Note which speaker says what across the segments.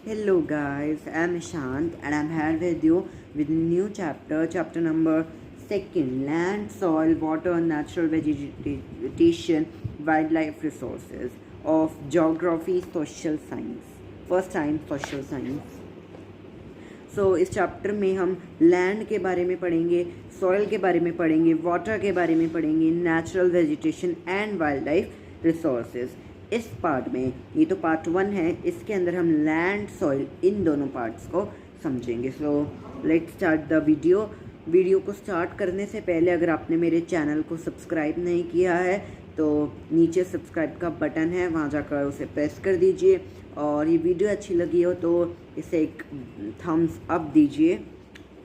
Speaker 1: Hello guys, I'm Ishant and I'm here with you with a new chapter number 2, land, soil, water, natural vegetation, wildlife resources of geography, social science. First time social science. इस chapter में हम land के बारे में पढ़ेंगे, soil के बारे में पढ़ेंगे, वाटर के बारे में पढ़ेंगे, natural vegetation and wild life resources. इस पार्ट में, ये तो पार्ट 1 है, इसके अंदर हम लैंड सॉइल इन दोनों पार्ट्स को समझेंगे। So let's start the video को स्टार्ट करने से पहले अगर आपने मेरे चैनल को सब्सक्राइब नहीं किया है तो नीचे सब्सक्राइब का बटन है, वहाँ जाकर उसे प्रेस कर दीजिए, और ये वीडियो अच्छी लगी हो तो इसे एक थम्स अप दीजिए।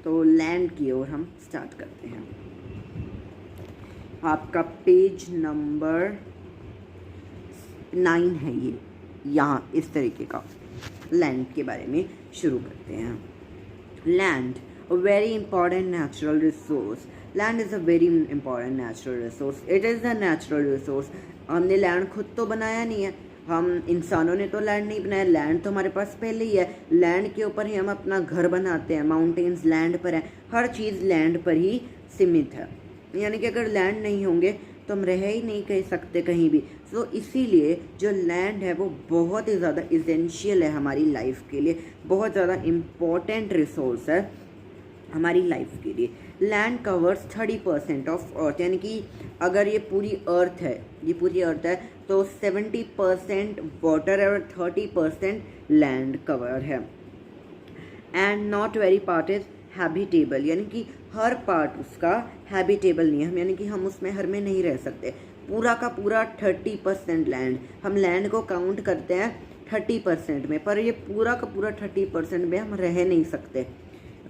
Speaker 1: तो लैंड की ओर हम स्टार्ट करते हैं। आपका पेज नंबर 9 है ये, यहाँ इस तरीके का लैंड के बारे में शुरू करते हैं। Land, a very important natural resource. Land is a very important natural resource. It is a natural resource. हमने लैंड खुद तो बनाया नहीं है, हम इंसानों ने तो लैंड नहीं बनाया, लैंड तो हमारे पास पहले ही है। लैंड के ऊपर ही हम अपना घर बनाते हैं, माउंटेन्स लैंड पर है, हर चीज़ लैंड पर ही सीमित है। यानी कि अगर लैंड नहीं होंगे तो हम रह ही नहीं कह सकते कहीं भी। सो इसीलिए जो लैंड है वो बहुत ही ज़्यादा इसेंशियल है हमारी लाइफ के लिए, बहुत ज़्यादा इम्पॉर्टेंट रिसोर्स है हमारी लाइफ के लिए। लैंड कवर्स 30% ऑफ अर्थ, यानी कि अगर ये पूरी अर्थ है तो 70% वाटर है और 30% लैंड कवर है। And not very part is habitable, यानी कि हर पार्ट उसका हैबिटेबल नहीं है, हम यानी कि हम उसमें हर में नहीं रह सकते। पूरा का पूरा 30% लैंड, हम लैंड को काउंट करते हैं 30% में, पर ये पूरा का पूरा 30% में हम रह नहीं सकते।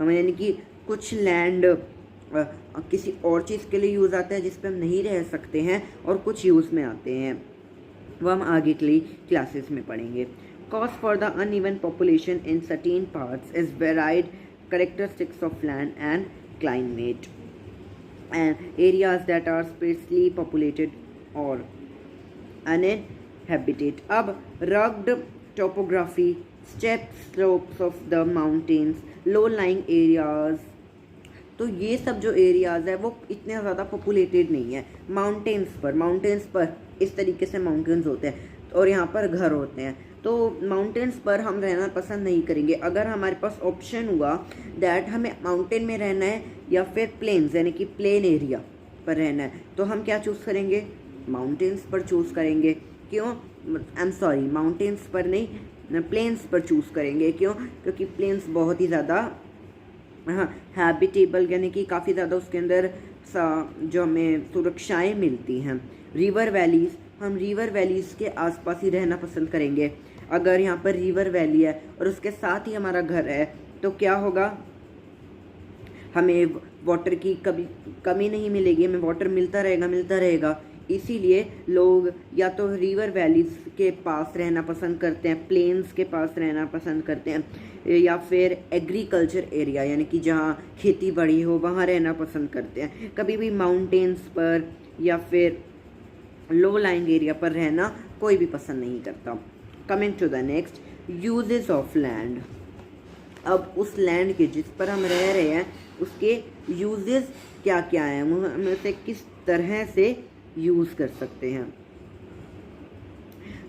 Speaker 1: यानी कि कुछ लैंड किसी और चीज़ के लिए यूज़ आता है जिस पे हम नहीं रह सकते हैं, और कुछ यूज़ में आते हैं, वो हम आगे के क्लासेस में पढ़ेंगे। Cause for the uneven population in certain parts is varied characteristics of land and climate and areas that are sparsely populated or uninhabited. अब rugged topography, steep slopes of the mountains, low-lying areas, तो ये सब जो areas है वो इतने ज़्यादा populated नहीं है। माउंटेन्स पर इस तरीके से माउंटेन्स होते हैं और यहाँ पर घर होते हैं, तो माउंटेन्स पर हम रहना पसंद नहीं करेंगे। अगर हमारे पास ऑप्शन हुआ दैट हमें माउंटेन में रहना है या फिर प्लेन्स यानी कि प्लेन एरिया पर रहना है, तो हम क्या चूज़ करेंगे? माउंटेन्स पर चूज़ करेंगे। क्यों? माउंटेन्स पर नहीं, प्लेन्स पर चूज़ करेंगे। क्यों? क्योंकि प्लेन्स बहुत ही ज़्यादा हैबिटेबल, यानी कि काफ़ी ज़्यादा उसके अंदर जो हमें सुरक्षाएँ मिलती हैं। रिवर वैलीज़, हम रिवर वैलीज़ के आसपास ही रहना पसंद करेंगे। अगर यहाँ पर रिवर वैली है और उसके साथ ही हमारा घर है तो क्या होगा? हमें वाटर की कमी नहीं मिलेगी, हमें वाटर मिलता रहेगा। इसीलिए लोग या तो रिवर वैलीज़ के पास रहना पसंद करते हैं, प्लेन्स के पास रहना पसंद करते हैं, या फिर एग्रीकल्चर एरिया यानी कि जहाँ खेती बाड़ी हो वहाँ रहना पसंद करते हैं। कभी भी माउंटेन्स पर या फिर लो लाइंग एरिया पर रहना कोई भी पसंद नहीं करता। Coming to the next, uses of land. अब उस लैंड के जिस पर हम रह रहे हैं उसके यूजेस क्या क्या हैं, हम उसे किस तरह से यूज़ कर सकते हैं।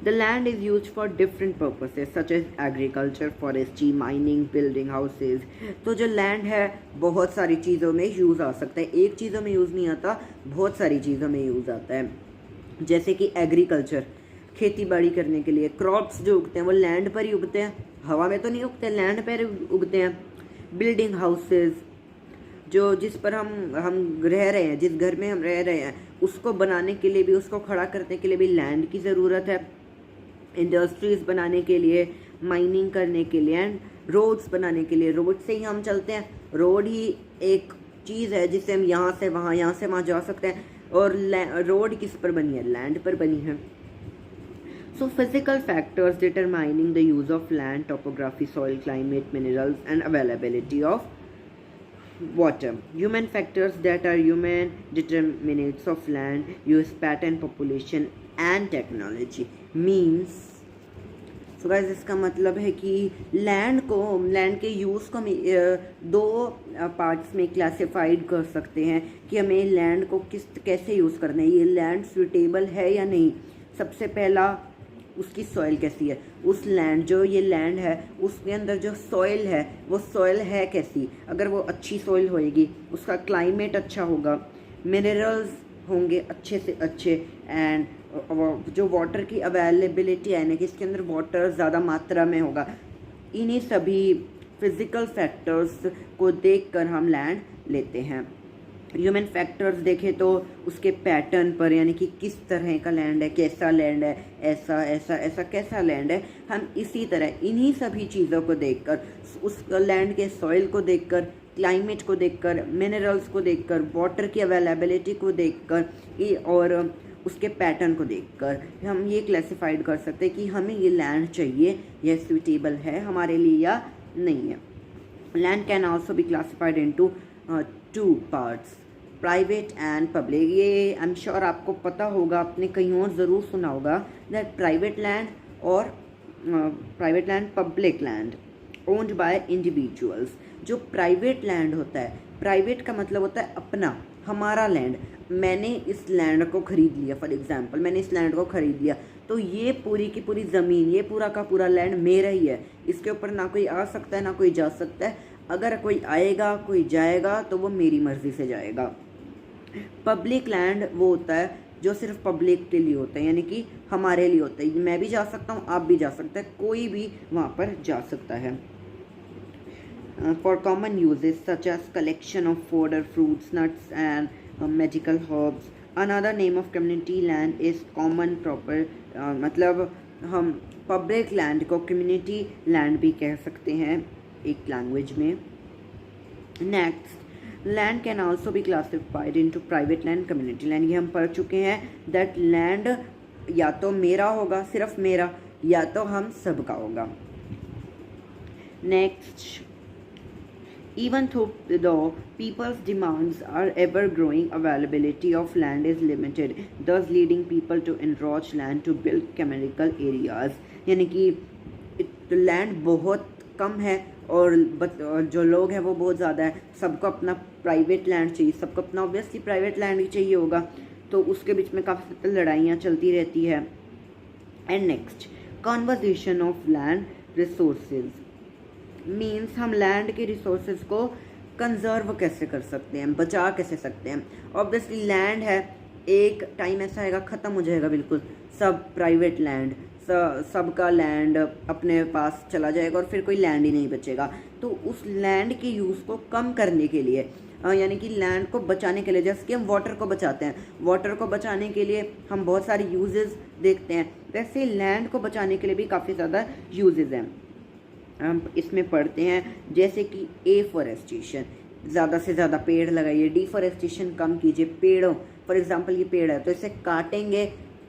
Speaker 1: The land is used for different purposes such as agriculture, forestry, mining, building houses. तो जो लैंड है बहुत सारी चीज़ों में यूज़ आ सकता है, एक चीज़ों में यूज़ नहीं आता, बहुत सारी चीज़ों में यूज़ आता है। जैसे कि एग्रीकल्चर, खेती बाड़ी करने के लिए, क्रॉप्स जो उगते हैं वो लैंड पर ही उगते हैं, हवा में तो नहीं उगते, लैंड पर उगते हैं। बिल्डिंग हाउसेज, जो जिस पर हम रह रहे हैं, जिस घर में हम रह रहे हैं उसको बनाने के लिए भी, उसको खड़ा करने के लिए भी लैंड की ज़रूरत है। इंडस्ट्रीज़ बनाने के लिए, माइनिंग करने के लिए, एंड रोड्स बनाने के लिए, रोड से ही हम चलते हैं, रोड ही एक चीज़ है जिससे हम यहाँ से वहाँ जा सकते हैं, और रोड किस पर बनी है? लैंड पर बनी है। So physical factors determining the use of land, topography, soil, climate, minerals and availability of water. Human factors that are human determinants of land, use pattern, population and technology. Means so guys इसका मतलब है कि land के use को हम दो parts में classified कर सकते हैं कि हमें लैंड को कैसे यूज़ करना है, ये लैंड सूटेबल है या नहीं। सबसे पहला उसकी सॉइल कैसी है, उस लैंड जो ये लैंड है उसके अंदर जो सॉइल है वो सॉइल है कैसी। अगर वो अच्छी सॉइल होएगी, उसका क्लाइमेट अच्छा होगा, मिनरल्स होंगे अच्छे से अच्छे, एंड जो वाटर की अवेलेबिलिटी है ना कि इसके अंदर वाटर ज़्यादा मात्रा में होगा, इन्हीं सभी फिज़िकल फैक्टर्स को देखकर हम लैंड लेते हैं। ह्यूमन फैक्टर्स देखें तो उसके पैटर्न पर, यानी कि किस तरह का लैंड है, कैसा लैंड है, ऐसा ऐसा ऐसा कैसा लैंड है, हम इसी तरह इन्हीं सभी चीज़ों को देखकर, उस लैंड के सॉइल को देखकर, क्लाइमेट को देखकर, मिनरल्स को देखकर, वाटर की अवेलेबिलिटी को देखकर और उसके पैटर्न को देखकर हम ये क्लासिफाइड कर सकते हैं कि हमें ये लैंड चाहिए, यह सूटेबल है हमारे लिए या नहीं है। Land can also be classified into two parts, private and public. ये आई एम श्योर आपको पता होगा, आपने कहीं और ज़रूर सुना होगा दैट प्राइवेट लैंड और private land, public land owned by individuals. जो प्राइवेट लैंड होता है, प्राइवेट का मतलब होता है अपना, हमारा लैंड। मैंने इस लैंड को ख़रीद लिया, फॉर एग्जांपल मैंने इस लैंड को ख़रीद लिया, तो ये पूरी की पूरी ज़मीन, ये पूरा का पूरा लैंड मेरा ही है। इसके ऊपर ना कोई आ सकता है ना कोई जा सकता है। अगर कोई आएगा कोई जाएगा तो वो मेरी मर्ज़ी से जाएगा। पब्लिक लैंड वो होता है जो सिर्फ पब्लिक के लिए होता है, यानी कि हमारे लिए होता है। मैं भी जा सकता हूँ, आप भी जा सकते हैं, कोई भी वहाँ पर जा सकता है। For common uses such as collection of fodder, fruits, nuts and medical herbs. Another name of community land is common property, मतलब हम पब्लिक लैंड को कम्युनिटी लैंड भी कह सकते हैं एक लैंग्वेज में। Next, land can also be classified into private land, community land. ये हम पढ़ चुके हैं दैट लैंड या तो मेरा होगा, सिर्फ मेरा, या तो हम सबका होगा। Next, even though people's demands are ever growing, availability of land is limited, thus leading people to enroach land to build commercial areas। यानी कि लैंड बहुत कम है और जो लोग हैं वो बहुत ज़्यादा है। सबको अपना प्राइवेट लैंड चाहिए, सबको अपना ऑब्वियसली प्राइवेट लैंड ही चाहिए होगा, तो उसके बीच में काफ़ी लड़ाइयाँ चलती रहती है। And next, conversation of land resources means हम लैंड के रिसोर्सेज को कंजर्व कैसे कर सकते हैं, बचा कैसे सकते हैं। ऑब्वियसली लैंड है, एक टाइम ऐसा आएगा ख़त्म हो जाएगा बिल्कुल, सब प्राइवेट लैंड, सबका लैंड अपने पास चला जाएगा और फिर कोई लैंड ही नहीं बचेगा। तो उस लैंड के यूज़ को कम करने के लिए, यानी कि लैंड को बचाने के लिए, जैसे कि हम वाटर को बचाते हैं, वाटर को बचाने के लिए हम बहुत सारे यूजेस देखते हैं, वैसे लैंड को बचाने के लिए भी काफ़ी ज़्यादा यूजेस हैं। हम इसमें पढ़ते हैं जैसे कि एफॉरेस्टेशन, ज़्यादा से ज़्यादा पेड़ लगाइए, डिफॉरेस्टेशन कम कीजिए। पेड़ों, फॉर एग्जांपल ये पेड़ है तो इसे काटेंगे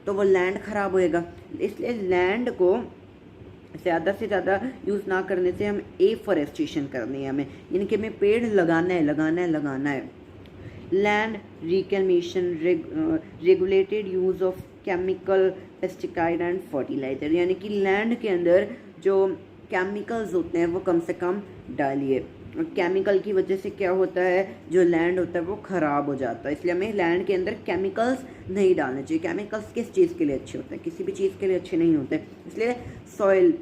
Speaker 1: तो वो लैंड ख़राब होएगा, इसलिए लैंड को ज़्यादा से ज़्यादा यूज़ ना करने से हम एफॉरेस्टेशन करनी है हमें, यानी कि हमें पेड़ लगाना है लगाना है लगाना है। Land reclamation, regulated use of chemical, pesticide and fertiliser, यानी कि लैंड के अंदर जो केमिकल्स होते हैं वो कम से कम डालिए। और केमिकल की वजह से क्या होता है, जो लैंड होता है वो ख़राब हो जाता है, इसलिए हमें लैंड के अंदर केमिकल्स नहीं डालने चाहिए। केमिकल्स किस चीज़ के लिए अच्छे होते हैं, किसी भी चीज़ के लिए अच्छे नहीं होते, इसलिए सॉइल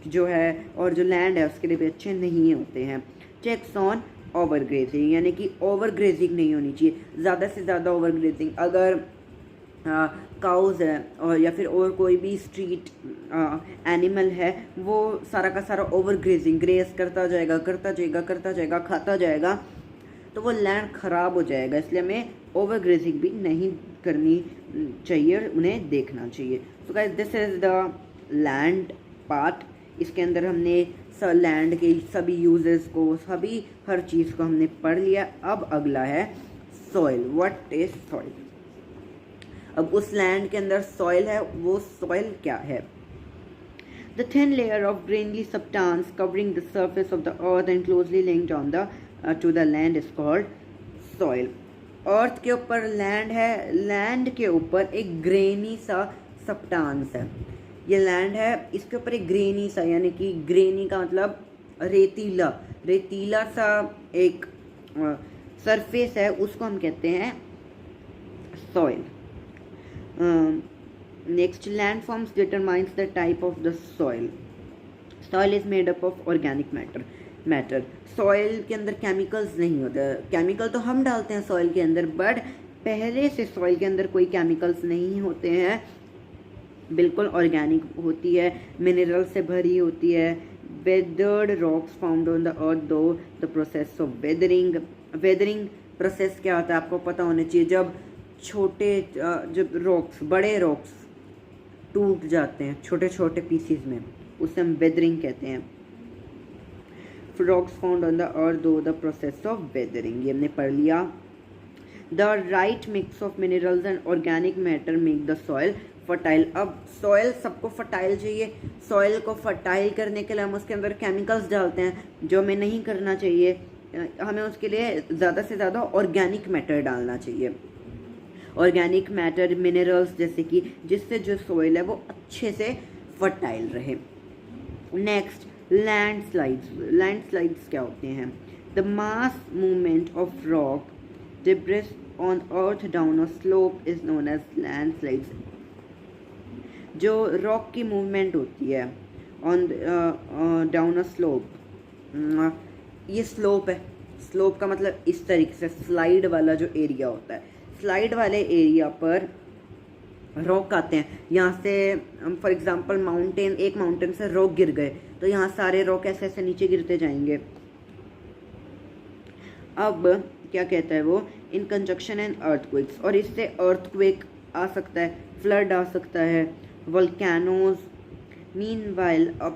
Speaker 1: जो है और जो लैंड है उसके लिए भी अच्छे नहीं होते हैं। चेक्स ऑन ओवर ग्रेजिंग, यानी कि ओवर ग्रेजिंग नहीं होनी चाहिए, ज़्यादा से ज़्यादा ओवर ग्रेजिंग। अगर काउज़ है और या फिर और कोई भी स्ट्रीट एनिमल है, वो सारा का सारा ओवर ग्रेजिंग, ग्रेस करता जाएगा करता जाएगा करता जाएगा, खाता जाएगा, तो वो लैंड ख़राब हो जाएगा। इसलिए हमें ओवर ग्रेजिंग भी नहीं करनी चाहिए और उन्हें देखना चाहिए। So guys, this is the land part. इसके अंदर हमने लैंड के सभी यूजेस को, सभी हर चीज़ को हमने पढ़ लिया। अब अगला है सॉइल। What is soil? अब उस लैंड के अंदर सॉइल है, वो सॉइल क्या है? The thin layer of grainy substance covering the surface of the earth and closely linked on the to the land is called soil. अर्थ के ऊपर लैंड है, लैंड के ऊपर एक ग्रेनी सा सब्सटेंस है, ये लैंड है, इसके ऊपर एक ग्रेनी सा, यानी कि ग्रेनी का मतलब रेतीला, रेतीला सा एक सरफेस है, उसको हम कहते हैं soil. Next, land forms determines the type of the soil. Soil is made up of organic matter. Soil के अंदर केमिकल्स नहीं होते, केमिकल तो हम डालते हैं सॉइल के अंदर, बट पहले से सॉइल के अंदर कोई केमिकल्स नहीं होते हैं, बिल्कुल ऑर्गेनिक होती है, मिनरल से भरी होती है। Weathered rocks found on the earth, though the process of weathering. Weathering process क्या होता है आपको पता होना चाहिए, जब छोटे जब रॉक्स, बड़े रॉक्स टूट जाते हैं छोटे छोटे पीसीज में, उसे हम वेदरिंग कहते हैं। Rocks found on the earth, though the process of weathering, ये हमने पढ़ लिया। The right mix of minerals and organic matter make the soil fertile. अब सॉइल सबको फर्टाइल चाहिए, सॉइल को फर्टाइल करने के लिए हम उसके अंदर केमिकल्स डालते हैं, जो हमें नहीं करना चाहिए। हमें उसके लिए ज़्यादा से ज़्यादा ऑर्गेनिक मैटर डालना चाहिए, ऑर्गेनिक मैटर, मिनरल्स, जैसे कि जिससे जो सॉइल है वो अच्छे से फर्टाइल रहे। Next, landslides. लैंडस्लाइड्स क्या होते हैं? The mass movement of rock debris on earth down a slope is known as landslides. जो रॉक की मूवमेंट होती है ऑन डाउन अ स्लोप, ये स्लोप है, स्लोप का मतलब इस तरीके से स्लाइड वाला जो एरिया होता है, स्लाइड वाले एरिया पर रॉक आते हैं। यहाँ से फॉर एग्जांपल माउंटेन, एक माउंटेन से रॉक गिर गए तो यहाँ सारे रॉक ऐसे ऐसे नीचे गिरते जाएंगे। अब क्या कहता है वो, इन कंजक्शन एंड अर्थक्वेक्स, और इससे अर्थक्वेक आ सकता है, फ्लड आ सकता है, volcanoes. Meanwhile a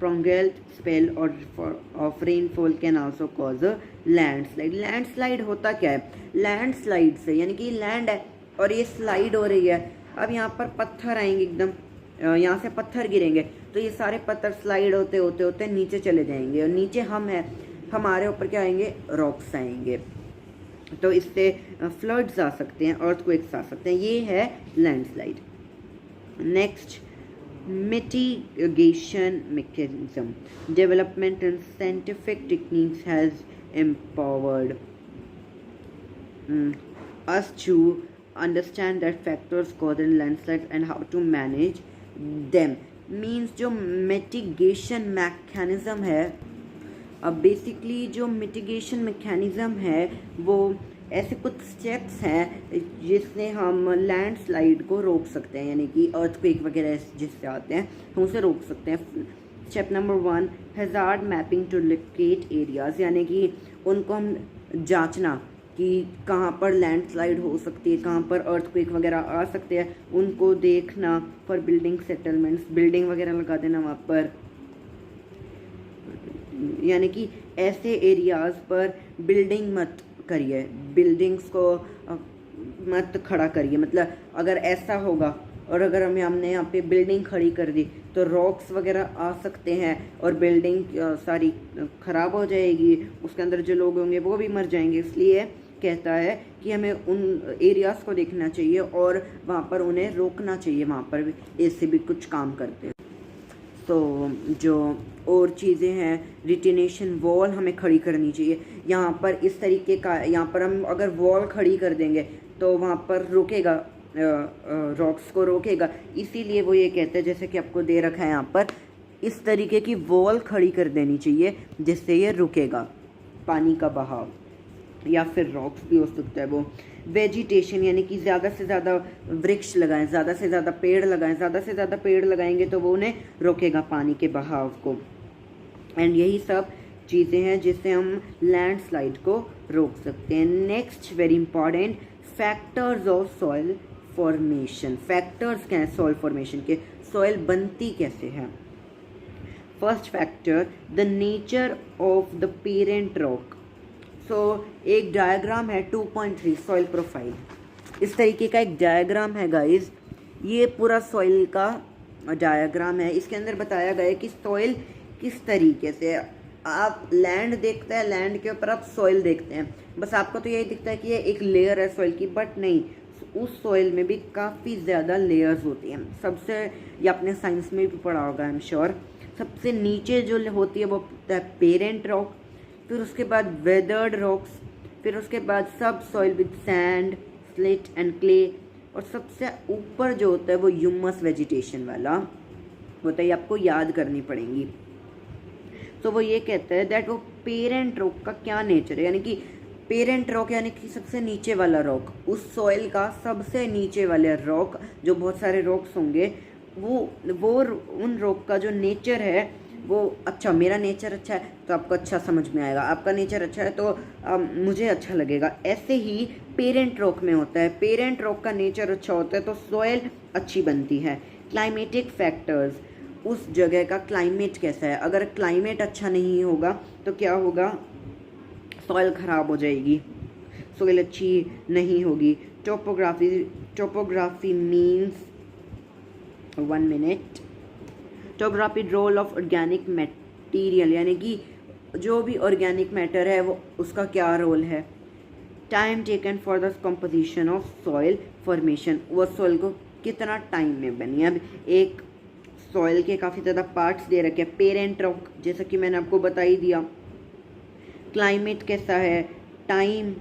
Speaker 1: prolonged spell of rainfall can also cause a landslide। Landslide होता क्या है? लैंडस्लाइड से, यानी कि लैंड है और ये स्लाइड हो रही है, अब यहाँ पर पत्थर आएंगे, एकदम यहाँ से पत्थर गिरेंगे तो ये सारे पत्थर स्लाइड होते होते होते नीचे चले जाएंगे, और नीचे हम हैं, हमारे ऊपर क्या आएंगे? रॉक्स आएंगे, तो इससे फ्लड्स आ सकते हैं, अर्थक्वेक्स आ सकते हैं, ये है landslide. Next, mitigation mechanism development and scientific techniques has empowered us to understand that factors cause landslides and how to manage them। means जो mitigation mechanism है, अब बेसिकली जो मिटिगेशन मैकेनिज़्म है वो ऐसे कुछ स्टेप्स हैं जिससे हम लैंडस्लाइड को रोक सकते हैं, यानी कि अर्थक्वेक वगैरह जिससे आते हैं हम उसे रोक सकते हैं। Step number 1, hazard mapping to locate areas, यानी कि उनको हम जांचना कि कहाँ पर लैंडस्लाइड हो सकती है, कहाँ पर अर्थक्वेक वगैरह आ सकते हैं, उनको देखना। फॉर बिल्डिंग सेटलमेंट्स, बिल्डिंग वगैरह लगा देना वहाँ पर, यानी कि ऐसे एरियाज़ पर बिल्डिंग मत करिए, बिल्डिंग्स को मत खड़ा करिए। मतलब अगर ऐसा होगा और अगर हमने यहाँ पे बिल्डिंग खड़ी कर दी तो रॉक्स वगैरह आ सकते हैं और बिल्डिंग सारी ख़राब हो जाएगी, उसके अंदर जो लोग होंगे वो भी मर जाएंगे। इसलिए कहता है कि हमें उन एरियाज़ को देखना चाहिए और वहाँ पर उन्हें रोकना चाहिए, वहाँ पर भी ऐसे भी कुछ काम करते हैं। तो जो और चीज़ें हैं, रिटेनेशन वॉल हमें खड़ी करनी चाहिए यहाँ पर इस तरीके का, यहाँ पर हम अगर वॉल खड़ी कर देंगे तो वहाँ पर रुकेगा, रॉक्स को रोकेगा, इसीलिए वो ये कहते हैं, जैसे कि आपको दे रखा है यहाँ पर, इस तरीके की वॉल खड़ी कर देनी चाहिए जिससे ये रुकेगा पानी का बहाव, या फिर रॉक्स भी हो सकता है वो। वेजिटेशन, यानी कि ज़्यादा से ज़्यादा वृक्ष लगाएं, ज़्यादा से ज़्यादा पेड़ लगाएं, ज़्यादा से ज़्यादा पेड़ लगाएंगे तो वो उन्हें रोकेगा पानी के बहाव को। एंड यही सब चीज़ें हैं जिससे हम लैंडस्लाइड को रोक सकते हैं। Next very important, factors of soil formation. Factors क्या हैं सॉइल फॉर्मेशन के? सॉइल बनती कैसे है? First factor, the nature of the parent rock. So एक डायग्राम है 2.3 सॉइल प्रोफाइल, इस तरीके का एक डायग्राम है गाइस, ये पूरा सॉइल का डायग्राम है। इसके अंदर बताया गया है कि सॉइल किस तरीके से, आप लैंड देखते हैं, लैंड के ऊपर आप सॉइल देखते हैं, बस आपको तो यही दिखता है कि ये एक लेयर है सॉइल की, बट नहीं, उस सॉइल में भी काफ़ी ज़्यादा लेयर्स होती हैं। सबसे, ये आपने साइंस में भी पढ़ा होगा आई एम श्योर, सबसे नीचे जो होती है वो होता है पेरेंट रॉक, फिर उसके बाद वेदर्ड रॉक्स, फिर उसके बाद सब soil with sand, slit and clay, और सबसे ऊपर जो होता है वो ह्यूमस वेजिटेशन वाला होता है। ये आपको याद करनी पड़ेंगी। तो वो ये कहता है दैट वो पेरेंट रॉक का क्या नेचर है, यानी कि पेरेंट रॉक यानी कि सबसे नीचे वाला रॉक, उस सॉइल का सबसे नीचे वाले रॉक, जो बहुत सारे रॉक्स होंगे, वो उन रॉक का जो नेचर है वो अच्छा, मेरा नेचर अच्छा है तो आपको अच्छा समझ में आएगा, आपका नेचर अच्छा है तो मुझे अच्छा लगेगा। ऐसे ही पेरेंट रॉक में होता है, पेरेंट रॉक का नेचर अच्छा होता है तो सॉइल अच्छी बनती है। क्लाइमेटिक फैक्टर्स, उस जगह का क्लाइमेट कैसा है, अगर क्लाइमेट अच्छा नहीं होगा तो क्या होगा, सॉइल ख़राब हो जाएगी, सॉइल अच्छी नहीं होगी। Topography means, 1 minute, topography role of organic material, यानी कि जो भी ऑर्गेनिक मैटर है वो उसका क्या रोल है। Time taken for the composition of soil formation, वो सॉइल को कितना टाइम में बनी है। अब एक सॉइल के काफ़ी ज़्यादा पार्ट्स दे रखे हैं, पेरेंट रॉक जैसा कि मैंने आपको बता ही दिया, क्लाइमेट कैसा है, time,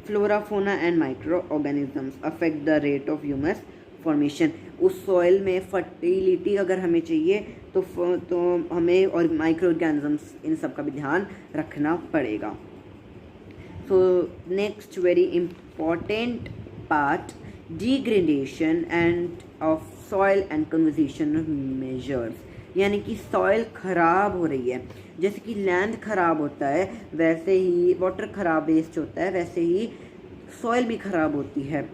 Speaker 1: flora fauna and micro organisms affect the rate of humus formation. उस सॉइल में फर्टिलिटी अगर हमें चाहिए तो हमें और माइक्रो ऑर्गेनिजम्स इन सब का भी ध्यान रखना पड़ेगा। So next very important part, degradation end of soil and conservation measures, यानी कि सॉइल ख़राब हो रही है, जैसे कि लैंड ख़राब होता है वैसे ही वाटर ख़राब वेस्ट होता है, वैसे ही सॉइल भी ख़राब होती है।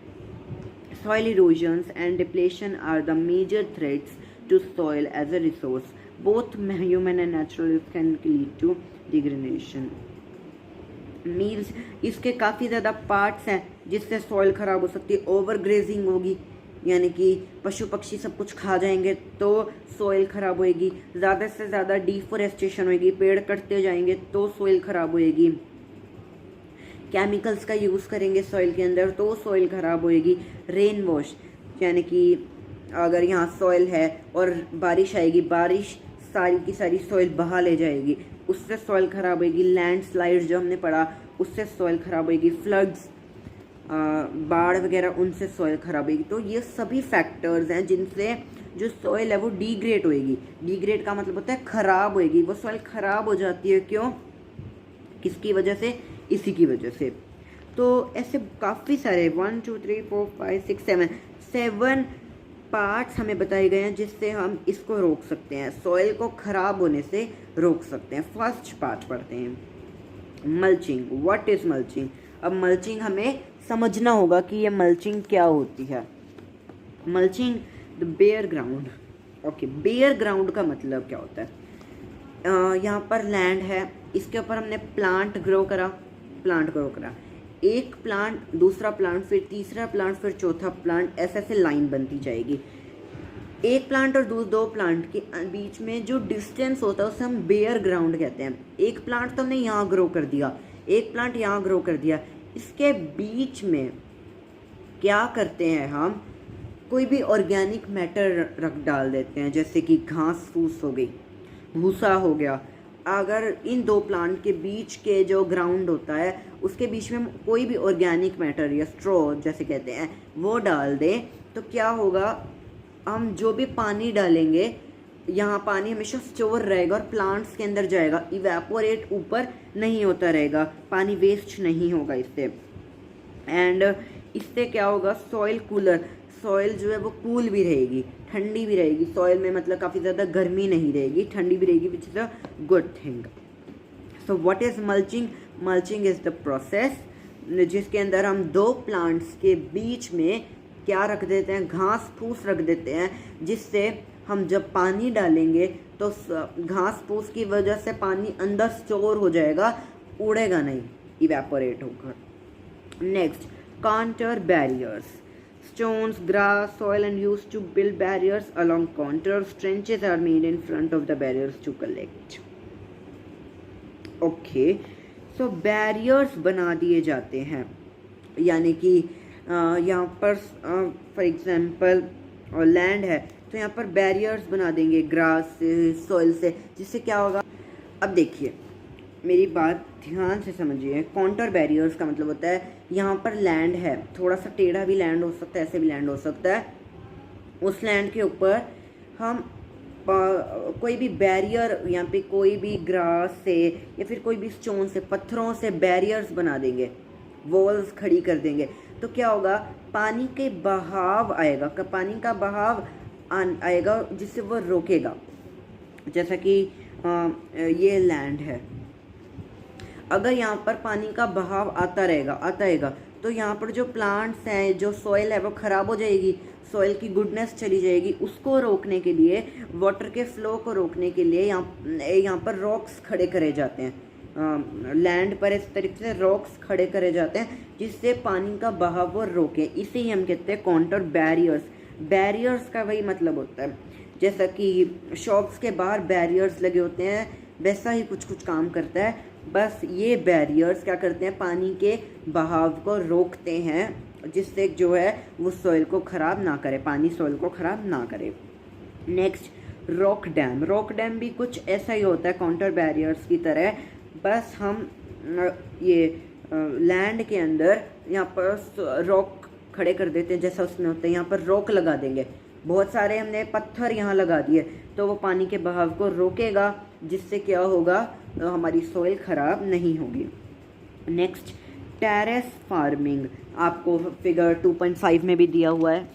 Speaker 1: Soil erosions and depletion are the major threats to soil as a resource. Both human and natural can lead to degradation. Means इसके काफ़ी ज़्यादा पार्ट्स हैं जिससे सॉइल ख़राब हो सकती है। ओवर ग्रेजिंग होगी, यानी कि पशु पक्षी सब कुछ खा जाएंगे तो सॉइल ख़राब होएगी। ज़्यादा से ज़्यादा डिफोरेस्टेशन होएगी, पेड़ कटते जाएंगे तो सॉइल ख़राब होएगी। केमिकल्स का यूज़ करेंगे सॉइल के अंदर तो सॉइल ख़राब होएगी। रेन वॉश, यानी कि अगर यहाँ सॉइल है और बारिश आएगी, बारिश सारी की सारी सॉइल बहा ले जाएगी, उससे सॉइल ख़राब होएगी। लैंडस्लाइड्स जो हमने पढ़ा उससे सॉइल ख़राब होएगी। फ्लड्स, बाढ़ वगैरह, उनसे सॉइल ख़राब होएगी। तो ये सभी फैक्टर्स हैं जिनसे जो सॉइल है वो डिग्रेड होएगी। डिग्रेड का मतलब होता है ख़राब होएगी, वो सॉइल ख़राब हो जाती है। क्यों, किसकी वजह से, इसी की वजह से। तो ऐसे काफ़ी सारे 1 2 3 4 5 6 7 पार्ट्स हमें बताए गए हैं जिससे हम इसको रोक सकते हैं, सॉइल को ख़राब होने से रोक सकते हैं। फर्स्ट पार्ट पढ़ते हैं, मल्चिंग। What is mulching? अब मल्चिंग हमें समझना होगा कि ये मल्चिंग क्या होती है। Mulching the bare ground. Okay, bare ground का मतलब क्या होता है? यहाँ पर लैंड है, इसके ऊपर हमने प्लांट ग्रो करा, एक प्लांट, दूसरा प्लांट, फिर तीसरा प्लांट, फिर चौथा प्लांट, ऐसे ऐसे लाइन बनती जाएगी। एक प्लांट और दो प्लांट के बीच में जो डिस्टेंस होता है उसे हम बेयर ग्राउंड कहते हैं। एक प्लांट तो हमने यहाँ ग्रो कर दिया, एक प्लांट यहाँ ग्रो कर दिया, इसके बीच में क्या करते हैं हम, कोई भी ऑर्गेनिक मैटर रख डाल देते हैं, जैसे कि घास फूस हो गई, भूसा हो गया। अगर इन दो प्लांट के बीच के जो ग्राउंड होता है उसके बीच में कोई भी ऑर्गेनिक मैटर या स्ट्रॉ जैसे कहते हैं वो डाल दें तो क्या होगा, हम जो भी पानी डालेंगे यहाँ पानी हमेशा स्टोर रहेगा और प्लांट्स के अंदर जाएगा, इवेपोरेट ऊपर नहीं होता रहेगा, पानी वेस्ट नहीं होगा इससे। एंड इससे क्या होगा, सॉइल कूलर, सॉइल जो है वो कूल भी रहेगी, ठंडी भी रहेगी। सॉइल में मतलब काफ़ी ज़्यादा गर्मी नहीं रहेगी, ठंडी भी रहेगी, which is a good thing. So what is mulching? Mulching is the process जिसके अंदर हम दो प्लांट्स के बीच में क्या रख देते हैं, घास फूस रख देते हैं, जिससे हम जब पानी डालेंगे तो घास फूस की वजह से पानी अंदर स्टोर हो जाएगा, उड़ेगा नहीं, इवेपोरेट होकर। Next, counter barriers, stones, grass, soil and used to build barriers along contours. Trenches are made in front of the barriers to collect. Okay, so barriers बना दिए जाते हैं, यानी कि यहाँ पर फॉर एग्जांपल लैंड है तो यहाँ पर बैरियर्स बना देंगे ग्रास से, सॉइल से, जिससे क्या होगा। अब देखिए मेरी बात ध्यान से समझिए। काउंटर बैरियर्स का मतलब होता है यहाँ पर लैंड है, थोड़ा सा टेढ़ा भी लैंड हो सकता है, ऐसे भी लैंड हो सकता है। उस लैंड के ऊपर हम कोई भी बैरियर, यहाँ पे कोई भी ग्रास से या फिर कोई भी स्टोन से, पत्थरों से बैरियर्स बना देंगे, वॉल्स खड़ी कर देंगे। तो क्या होगा, पानी के बहाव आएगा, पानी का बहाव आएगा जिससे वो रोकेगा। जैसा कि ये लैंड है, अगर यहाँ पर पानी का बहाव आता रहेगा तो यहाँ पर जो प्लांट्स हैं, जो सॉइल है वो ख़राब हो जाएगी, सॉइल की गुडनेस चली जाएगी। उसको रोकने के लिए, वाटर के फ्लो को रोकने के लिए यहाँ पर रॉक्स खड़े करे जाते हैं। लैंड पर इस तरीके से रॉक्स खड़े करे जाते हैं जिससे पानी का बहाव वो रोके। इसे ही हम कहते हैं काउंटर बैरियर्स। बैरियर्स का वही मतलब होता है, जैसा कि शॉप्स के बाहर बैरियर्स लगे होते हैं, वैसा ही कुछ काम करता है। बस ये बैरियर्स क्या करते हैं, पानी के बहाव को रोकते हैं, जिससे जो है वो सॉइल को ख़राब ना करे, पानी सॉइल को ख़राब ना करे। Next rock dam. Rock dam भी कुछ ऐसा ही होता है काउंटर बैरियर्स की तरह, बस हम ये लैंड के अंदर यहाँ पर रॉक खड़े कर देते हैं, जैसा उसमें होता है। यहाँ पर रॉक लगा देंगे, बहुत सारे हमने पत्थर यहाँ लगा दिए तो वो पानी के बहाव को रोकेगा, जिससे क्या होगा, हमारी सॉइल ख़राब नहीं होगी। नेक्स्ट टेरेस फार्मिंग, आपको फिगर 2.5 में भी दिया हुआ है।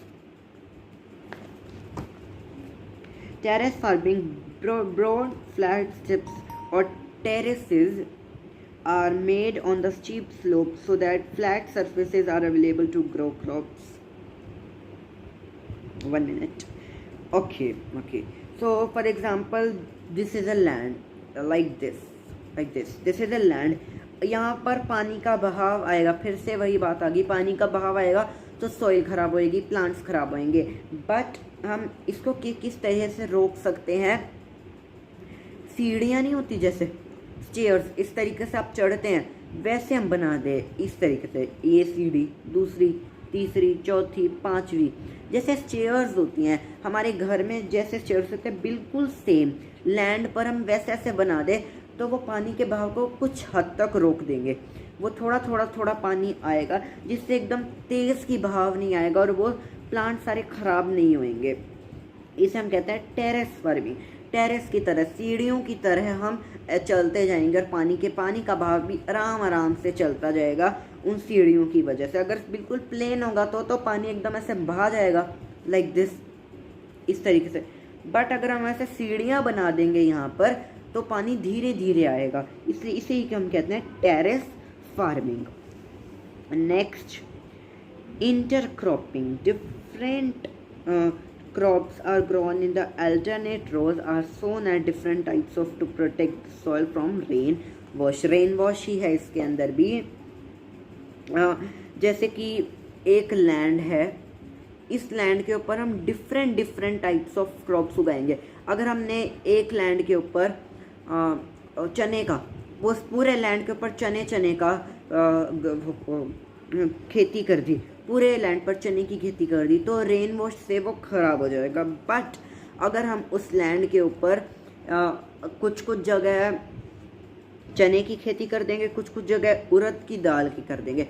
Speaker 1: Terrace farming, broad flat strips और terraces are made on the steep slopes so that flat surfaces are available to grow crops. 1 minute. Okay. So for example, this is a land like this. This is a land. यहाँ पर पानी का बहाव आएगा, फिर से वही बात आ गई, पानी का बहाव आएगा तो सॉइल ख़राब होएगी, प्लांट्स ख़राब होएंगे। बट हम इसको किस तरह से रोक सकते हैं। सीढ़ियाँ नहीं होती जैसे स्टेयर्स, इस तरीके से आप चढ़ते हैं, वैसे हम बना दें इस तरीके से। ये सीढ़ी, दूसरी, तीसरी, चौथी, पांचवी, जैसे स्टेयर्स होती हैं हमारे घर में, जैसे स्टेयर्स होते हैं बिल्कुल सेम लैंड पर हम वैसे ऐसे बना दें तो वो पानी के बहाव को कुछ हद तक रोक देंगे। वो थोड़ा पानी आएगा, जिससे एकदम तेज़ की बहाव नहीं आएगा और वो प्लांट सारे ख़राब नहीं होंगे। इसे हम कहते हैं टेरेस फार्मिंग। टेरेस की तरह, सीढ़ियों की तरह हम चलते जाएंगे और पानी का बहाव भी आराम से चलता जाएगा उन सीढ़ियों की वजह से। अगर बिल्कुल प्लेन होगा तो पानी एकदम ऐसे बहा जाएगा लाइक दिस, इस तरीके से। बट अगर हम ऐसे सीढ़ियाँ बना देंगे यहाँ पर तो पानी धीरे धीरे आएगा, इसलिए इसे ही हम कहते हैं terrace farming. Next intercropping. Different crops are grown in the alternate rows are sown at different types of to protect the soil from rain wash. Rain wash ही है इसके अंदर भी। जैसे कि एक लैंड है, इस लैंड के ऊपर हम डिफरेंट टाइप्स ऑफ क्रॉप्स उगाएंगे। अगर हमने एक लैंड के ऊपर चने का, वो पूरे लैंड के ऊपर चने का खेती कर दी, पूरे लैंड पर चने की खेती कर दी, तो रेन वॉश से वो ख़राब हो जाएगा। बट अगर हम उस लैंड के ऊपर कुछ जगह चने की खेती कर देंगे, कुछ जगह उड़द की दाल की कर देंगे,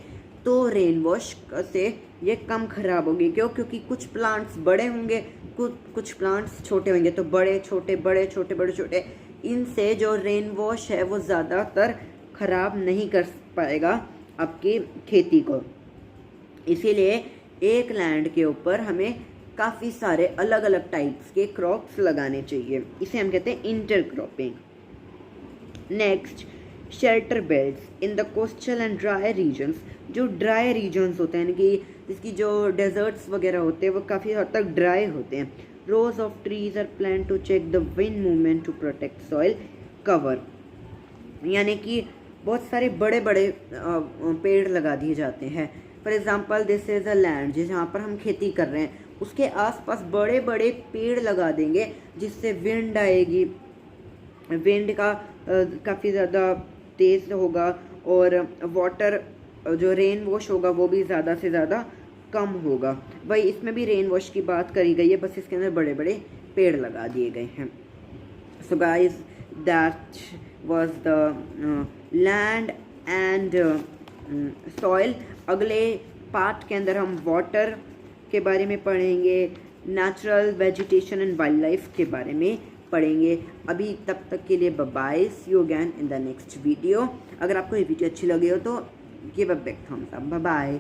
Speaker 1: तो रेन वॉश से ये कम ख़राब होगी। क्योंकि कुछ प्लांट्स बड़े होंगे, कुछ प्लांट्स छोटे होंगे, तो बड़े छोटे इनसे जो रेन वॉश है वो ज़्यादातर ख़राब नहीं कर पाएगा आपकी खेती को। इसीलिए एक लैंड के ऊपर हमें काफ़ी सारे अलग अलग टाइप्स के क्रॉप्स लगाने चाहिए, इसे हम कहते हैं intercropping. Next shelter belts in the coastal and dry regions. जो ड्राई रीजन्स होते हैं, यानी कि जिसकी जो डेजर्ट्स वगैरह होते हैं वो काफ़ी हद तक ड्राई होते हैं। Rows of trees are plant to check the wind movement to protect soil cover, यानी कि बहुत सारे बड़े पेड़ लगा दिए जाते हैं। For example this is a land जहाँ पर हम खेती कर रहे हैं, उसके आसपास बड़े पेड़ लगा देंगे जिससे विंड आएगी, विंड का काफ़ी ज़्यादा तेज़ होगा और वाटर जो रेन वॉश होगा वो भी ज़्यादा से ज़्यादा कम होगा। भाई इसमें भी रेन वॉश की बात करी गई है, बस इसके अंदर बड़े बड़े पेड़ लगा दिए गए हैं। So guys that was the land and soil. अगले पार्ट के अंदर हम वाटर के बारे में पढ़ेंगे, natural vegetation and wildlife के बारे में पढ़ेंगे। अभी तक के लिए bye, see you again in the next video. अगर आपको ये वीडियो अच्छी लगी हो तो give a big thumbs up. Bye bye.